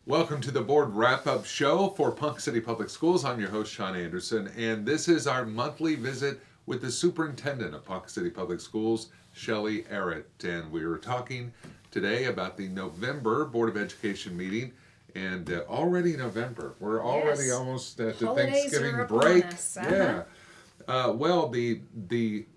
Welcome to the Board Wrap-Up Show for Ponca City Public Schools. I'm your host, Sean Anderson, and this is our monthly visit with the superintendent of Ponca City Public Schools, Shelley Arrott. And we were talking today about the November Board of Education meeting, and already November. We're already Yes. almost at the Holidays Thanksgiving are upon break. us. Yeah. Well, the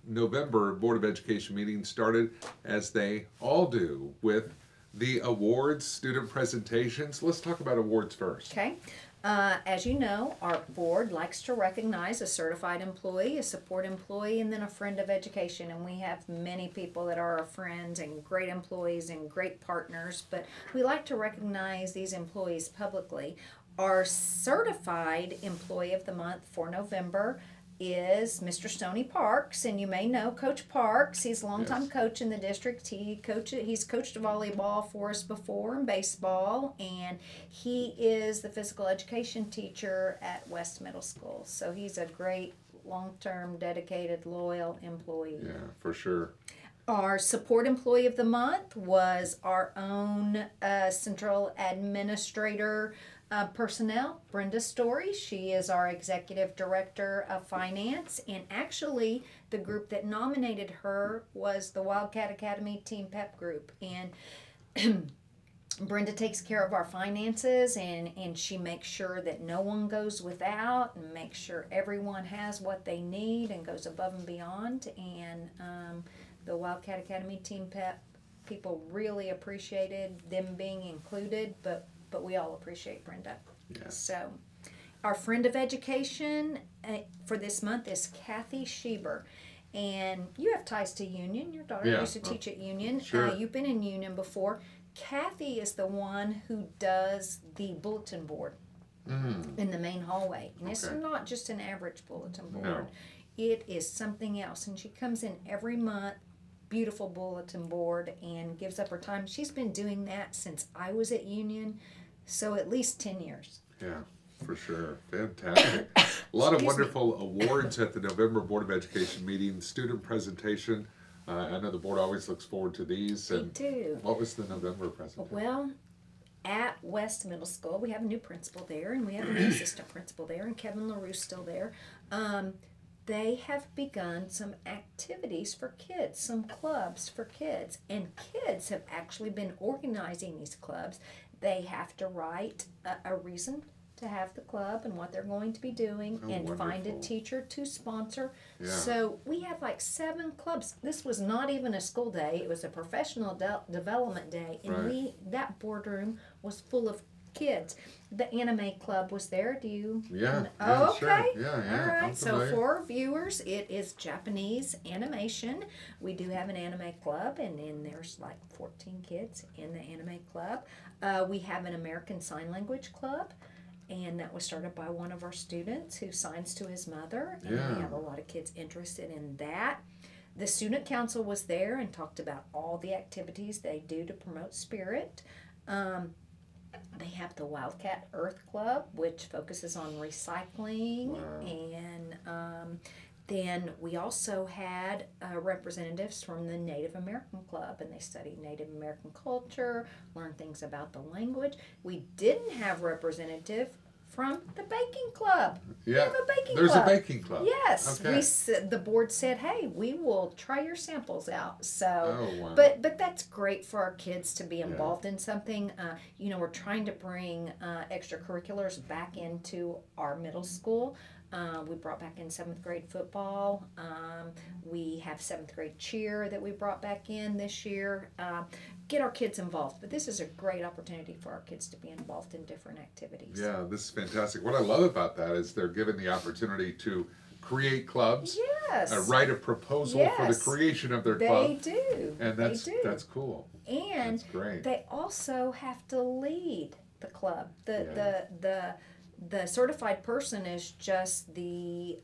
November Board of Education meeting started, as they all do, with the awards, student presentations. Let's talk about awards first. Okay. As you know, our board likes to recognize a certified employee, a support employee, and then a friend of education. And we have many people that are our friends and great employees and great partners, but we like to recognize these employees publicly. Our certified employee of the month for November is Mr. Stoney Parks, and you may know Coach Parks. He's a longtime Yes. coach in the district. He's coached volleyball for us before and baseball, and he is the physical education teacher at West Middle School. So he's a great long-term, dedicated, loyal employee. Yeah, for sure. Our support employee of the month was our own central administrator personnel, Brenda Story. She is our executive director of finance, and actually the group that nominated her was the Wildcat Academy Team Pep group. And Brenda takes care of our finances, and she makes sure that no one goes without, and makes sure everyone has what they need and goes above and beyond. And the Wildcat Academy Team Pep people really appreciated them being included, but we all appreciate Brenda. Yeah. So our friend of education for this month is Kathy Schieber. And you have ties to Union. Your daughter Yeah. used to teach at Union. Sure. You've been in Union before. Kathy is the one who does the bulletin board in the main hallway. And it's Okay. not just an average bulletin board. No. It is something else. And she comes in every month, beautiful bulletin board, and gives up her time. She's been doing that since I was at Union, so at least 10 years. Yeah, for sure. Fantastic. A lot of Excuse me. wonderful awards at the November Board of Education meeting. Student presentation. I know the board always looks forward to these. Me And too. what was the November presentation? Well, at West Middle School, we have a new principal there, and we have a new assistant principal there, and Kevin LaRue's still there. They have begun some activities for kids, some clubs for kids, and kids have actually been organizing these clubs. They have to write a reason to have the club and what they're going to be doing, Oh, and find a wonderful. teacher to sponsor. Yeah. So we have like 7 clubs. This was not even a school day; it was a professional development day, and Right. that boardroom was full of kids. The anime club was there. Do you? Yeah, Oh, sure. okay. Yeah, All I'm right. So familiar. for our viewers, it is Japanese animation. We do have an anime club, and then there's like 14 kids in the anime club. We have an American Sign Language club, and that was started by one of our students who signs to his mother. And Yeah. we have a lot of kids interested in that. The student council was there and talked about all the activities they do to promote spirit. They have the Wildcat Earth Club, which focuses on recycling. Wow. And then we also had representatives from the Native American Club, and they studied Native American culture, learned things about the language. We didn't have representative from the baking club. We Yeah, have a baking there's club. a baking club. Yes, Okay. the board said, "Hey, we will try your samples out." So, Oh, wow. but that's great for our kids to be involved in something. We're trying to bring extracurriculars back into our middle school. We brought back in 7th grade football. We have 7th grade cheer that we brought back in this year. Get our kids involved. But this is a great opportunity for our kids to be involved in different activities. Yeah, this is fantastic. What I love about that is they're given the opportunity to create clubs, Yes. write a proposal for the Yes. creation of their They club, do. and They do. that's cool. And That's great. they also have to lead the club. Yeah. The certified person is just the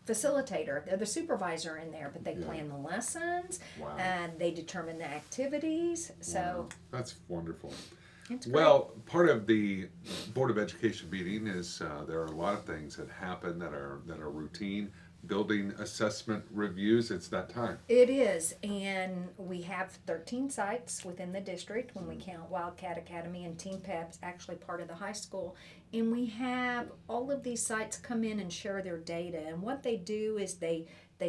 facilitator. They're the supervisor in there, but they Yeah. plan the lessons Wow. and they determine the activities. So Wow. That's wonderful. it's great. Well, part of the Board of Education meeting is there are a lot of things that happen that are routine. building assessment reviews. It's that time. It is, and we have 13 sites within the district when we count Wildcat Academy and Team Pep's actually part of the high school. And we have all of these sites come in and share their data. And what they do is they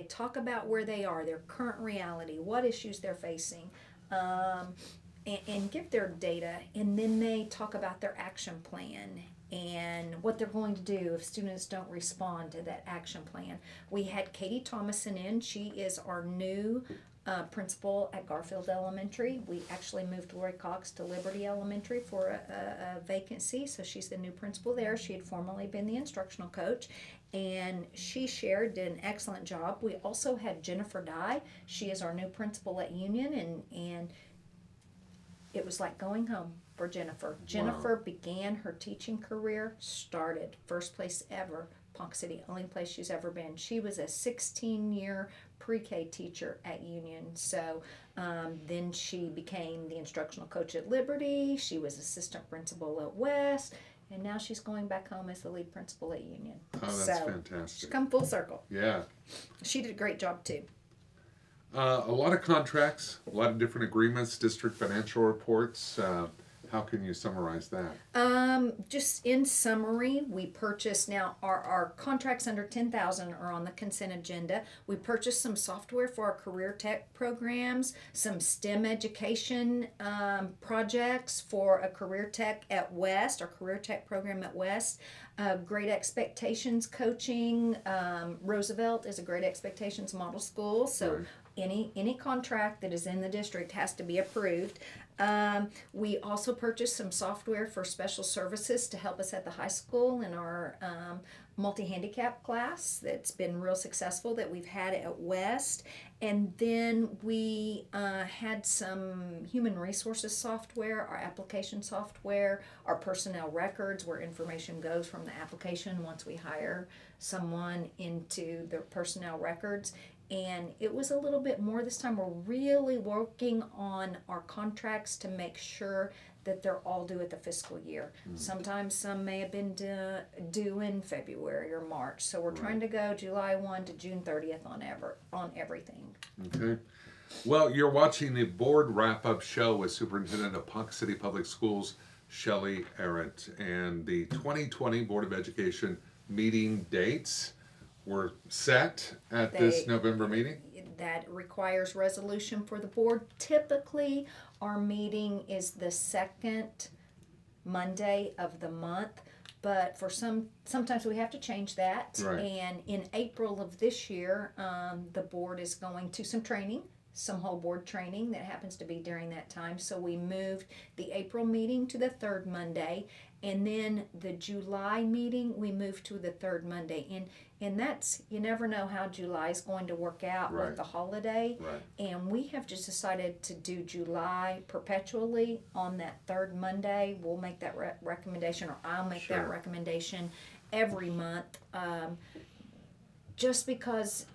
talk about where they are, their current reality, what issues they're facing, and give their data. And then they talk about their action plan and what they're going to do if students don't respond to that action plan. We had Katie Thomason in. She is our new principal at Garfield Elementary. We actually moved Lori Cox to Liberty Elementary for a vacancy, so she's the new principal there. She had formerly been the instructional coach, and she did an excellent job. We also had Jennifer Dye. She is our new principal at Union, and it was like going home for Jennifer. Jennifer began her teaching career, started first place ever, Ponca City, only place she's ever been. She was a 16-year pre-K teacher at Union. So then she became the instructional coach at Liberty. She was assistant principal at West. And now she's going back home as the lead principal at Union. Oh, that's fantastic. She's come full circle. Yeah. She did a great job too. A lot of contracts, a lot of different agreements, district financial reports. How can you summarize that? Just in summary, we purchased now our contracts under 10,000 are on the consent agenda. We purchased some software for our career tech programs, some STEM education projects for a career tech at West, our career tech program at West. Great Expectations coaching. Roosevelt is a Great Expectations model school, so Right. any contract that is in the district has to be approved. We also purchased some software for special services to help us at the high school in our multi-handicap class that's been real successful that we've had at West. And then we had some human resources software, our application software, our personnel records where information goes from the application once we hire someone into their personnel records. And it was a little bit more this time. We're really working on our contracts to make sure that they're all due at the fiscal year. Sometimes some may have been due in February or March. So we're trying to go July 1 to June 30th on everything. Okay. Well, you're watching the board wrap-up show with Superintendent of Ponca City Public Schools, Shelley Arrott, and the 2020 Board of Education meeting dates were set at this November meeting. That requires resolution for the board. Typically, our meeting is the second Monday of the month, but for sometimes we have to change that. Right. And in April of this year, the board is going to some training, some whole board training that happens to be during that time. So we moved the April meeting to the third Monday, and then the July meeting we moved to the third Monday. And that's, you never know how July is going to work out Right. with the holiday. Right. And we have just decided to do July perpetually on that third Monday. We'll make that recommendation, or I'll make Sure. that recommendation every month, just because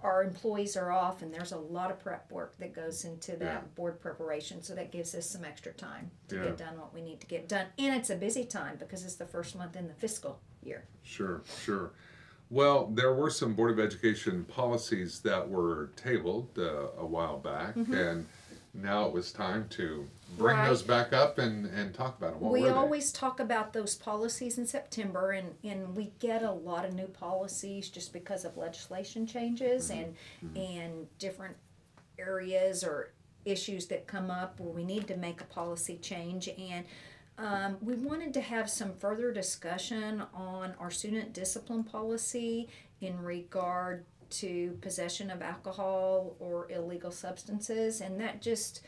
our employees are off and there's a lot of prep work that goes into that board preparation. So that gives us some extra time to get done what we need to get done. And it's a busy time because it's the first month in the fiscal year. Sure, sure. Well, there were some Board of Education policies that were tabled a while back, and now it was time to bring Right. those back up and talk about them. What We were they? always talk about those policies in September, and we get a lot of new policies just because of legislation changes and different areas or issues that come up where we need to make a policy change. And we wanted to have some further discussion on our student discipline policy in regard to possession of alcohol or illegal substances, and that just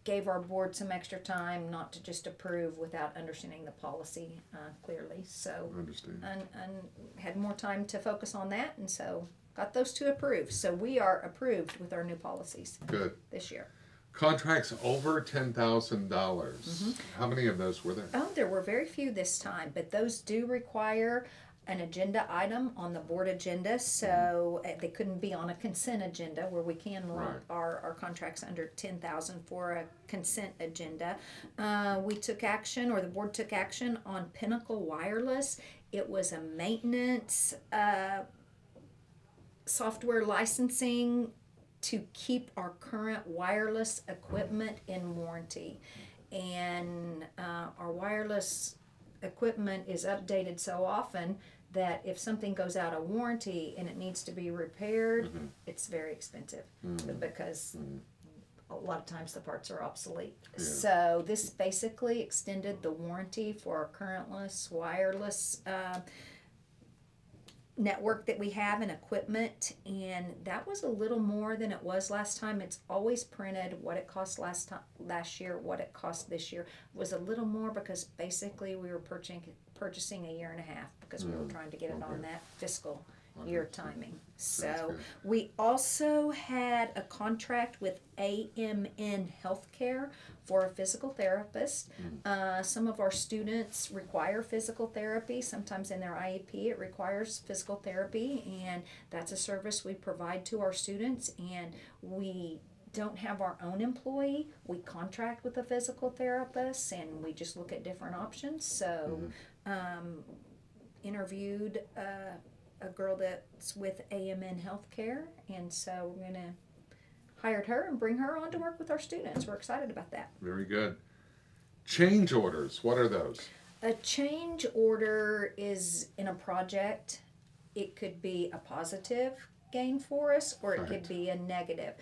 gave our board some extra time not to just approve without understanding the policy clearly. So I understand. and had more time to focus on that, and so got those two approved. So we are approved with our new policies Good. this year. Contracts over $10,000. How many of those were there? Oh, there were very few this time, but those do require an agenda item on the board agenda, so they couldn't be on a consent agenda where we can lump our contracts under 10,000 for a consent agenda. We took action, or the board took action on Pinnacle Wireless. It was a maintenance software licensing to keep our current wireless equipment in warranty. And our wireless equipment is updated so often that if something goes out of warranty and it needs to be repaired, it's very expensive because a lot of times the parts are obsolete. Yeah. So this basically extended the warranty for our currentless wireless network that we have and equipment, and that was a little more than it was last time. It's always printed what it cost last year, what it cost this year. It was a little more because basically we were purchasing a year and a half because we were trying to get it on that fiscal year timing. So we also had a contract with AMN Healthcare for a physical therapist. Some of our students require physical therapy. Sometimes in their IEP it requires physical therapy, and that's a service we provide to our students. And we don't have our own employee. We contract with a physical therapist, and we just look at different options. So interviewed a girl that's with AMN Healthcare, and so we're gonna hired her and bring her on to work with our students. We're excited about that. Very good. Change orders, what are those? A change order is in a project. It could be a positive gain for us, or it could be a negative.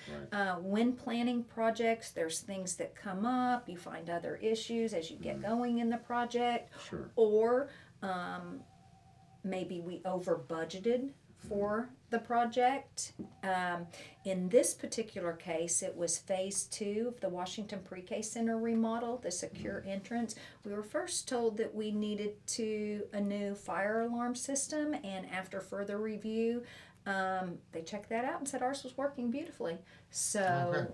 When planning projects, there's things that come up. You find other issues as you get going in the project, or maybe we over budgeted for the project. In this particular case, it was phase 2 of the Washington Pre-K Center remodel, the secure entrance. We were first told that we needed a new fire alarm system, and after further review, they checked that out and said ours was working beautifully. So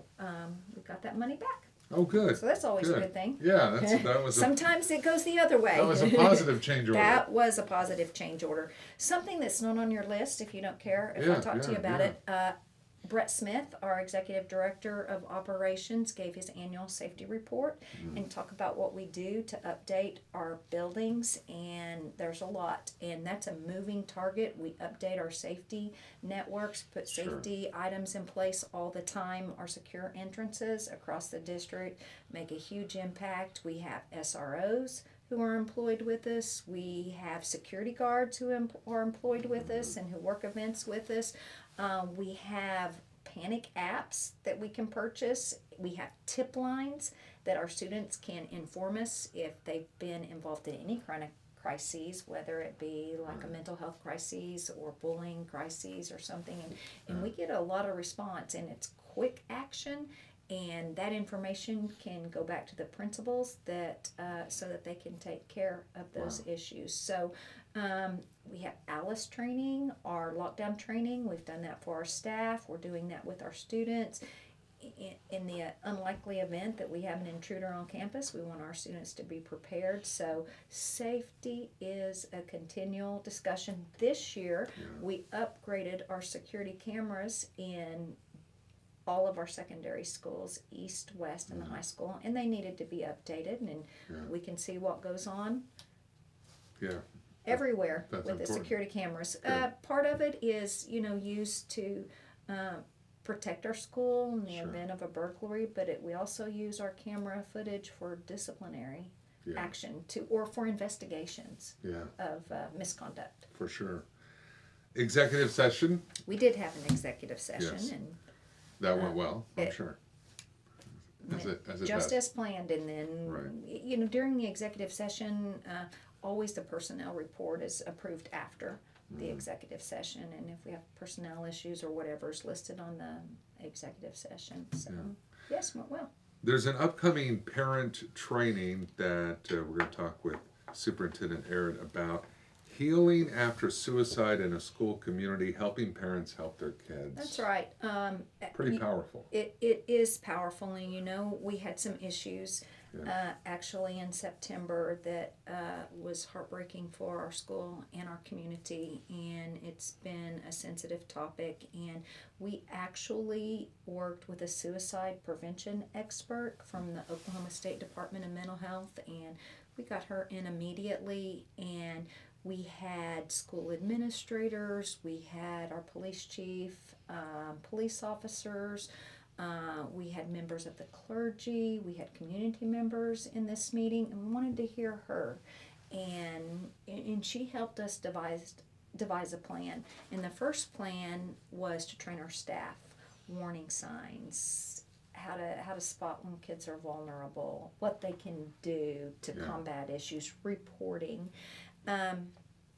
we got that money back. Oh, good. So that's always a good thing. Yeah, that was Sometimes it goes the other way. That was a positive change order. That was a positive change order. Something that's not on your list, if you don't care, if I talk to you about it. Brett Smith, our Executive Director of Operations, gave his annual safety report and talk about what we do to update our buildings, and there's a lot, and that's a moving target. We update our safety networks, put safety items in place all the time. Our secure entrances across the district make a huge impact. We have SROs who are employed with us. We have security guards who are employed with us and who work events with us. We have panic apps that we can purchase. We have tip lines that our students can inform us if they've been involved in any kind of crises, whether it be like a mental health crisis or bullying crises or something. And we get a lot of response, and it's quick action. And that information can go back to the principals so that they can take care of those issues. So we have ALICE training, our lockdown training. We've done that for our staff. We're doing that with our students. In the unlikely event that we have an intruder on campus, we want our students to be prepared. So safety is a continual discussion. This year, we upgraded our security cameras in all of our secondary schools, east, west, and the high school, and they needed to be updated, and we can see what goes on everywhere with important. The security cameras. Part of it is, used to protect our school in the event of a burglary, but we also use our camera footage for disciplinary action or for investigations of misconduct. For sure. Executive session? We did have an executive session, and that went well, I'm sure. As planned, and then during the executive session, always the personnel report is approved after the executive session, and if we have personnel issues or whatever is listed on the executive session. So yes, went well. There's an upcoming parent training that we're going to talk with Superintendent Arrott about. Healing after suicide in a school community, helping parents help their kids. That's right. Pretty powerful. It is powerful, and we had some issues actually in September that was heartbreaking for our school and our community, and it's been a sensitive topic, and we actually worked with a suicide prevention expert from the Oklahoma State Department of Mental Health, and we got her in immediately, and We had school administrators, we had our police chief, police officers, we had members of the clergy, we had community members in this meeting, and we wanted to hear her. And she helped us devise a plan. And the first plan was to train our staff, warning signs, how to spot when kids are vulnerable, what they can do to combat issues, reporting.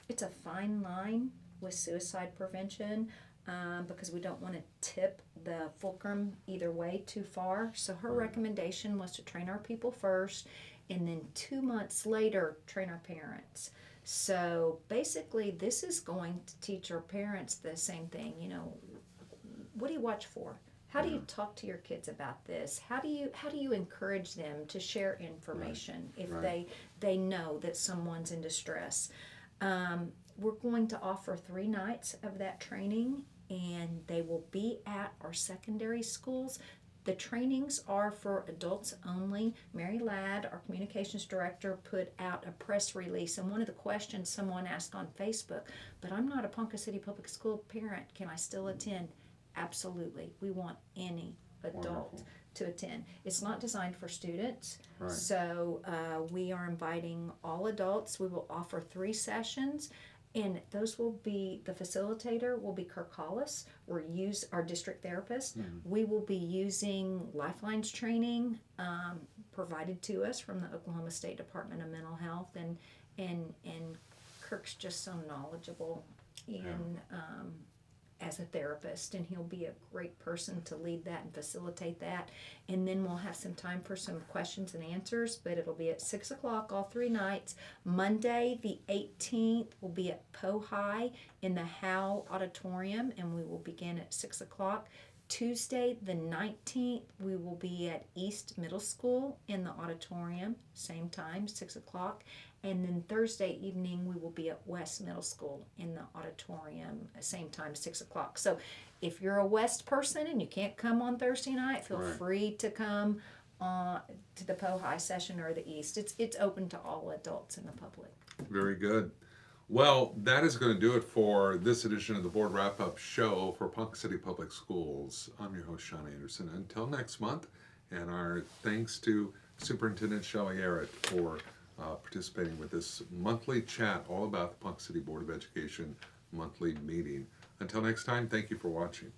It's a fine line with suicide prevention, because we don't want to tip the fulcrum either way too far. So her recommendation was to train our people first, and then 2 months later train our parents. So basically this is going to teach our parents the same thing. What do you watch for? How do you talk to your kids about this? How do you encourage them to share information if they know that someone's in distress? We're going to offer 3 nights of that training, and they will be at our secondary schools. The trainings are for adults only. Mary Ladd, our communications director, put out a press release, and one of the questions someone asked on Facebook, but I'm not a Ponca City Public School parent, can I still attend? Absolutely. We want any adult to attend. It's not designed for students, so we are inviting all adults. We will offer 3 sessions, and those will be, the facilitator will be Kirk Hollis, our district therapist. We will be using Lifelines training provided to us from the Oklahoma State Department of Mental Health, and Kirk's just so knowledgeable as a therapist, and he'll be a great person to lead that and facilitate that. And then we'll have some time for some questions and answers, but it'll be at 6 o'clock all 3 nights. Monday the 18th will be at Poe High in the Howe Auditorium, and we will begin at 6 o'clock. Tuesday the 19th we will be at East Middle School in the auditorium, same time, 6 o'clock. And then Thursday evening we will be at West Middle School in the auditorium, same time, 6 o'clock. So if you're a West person and you can't come on Thursday night, feel free to come to the Poe High session or the East. It's open to all adults in the public. Very good. Well, that is going to do it for this edition of the Board Wrap-Up Show for Ponca City Public Schools. I'm your host, Sean Anderson. Until next month, and our thanks to Superintendent Shelley Arrott for participating with this monthly chat all about the Ponca City Board of Education monthly meeting. Until next time, thank you for watching.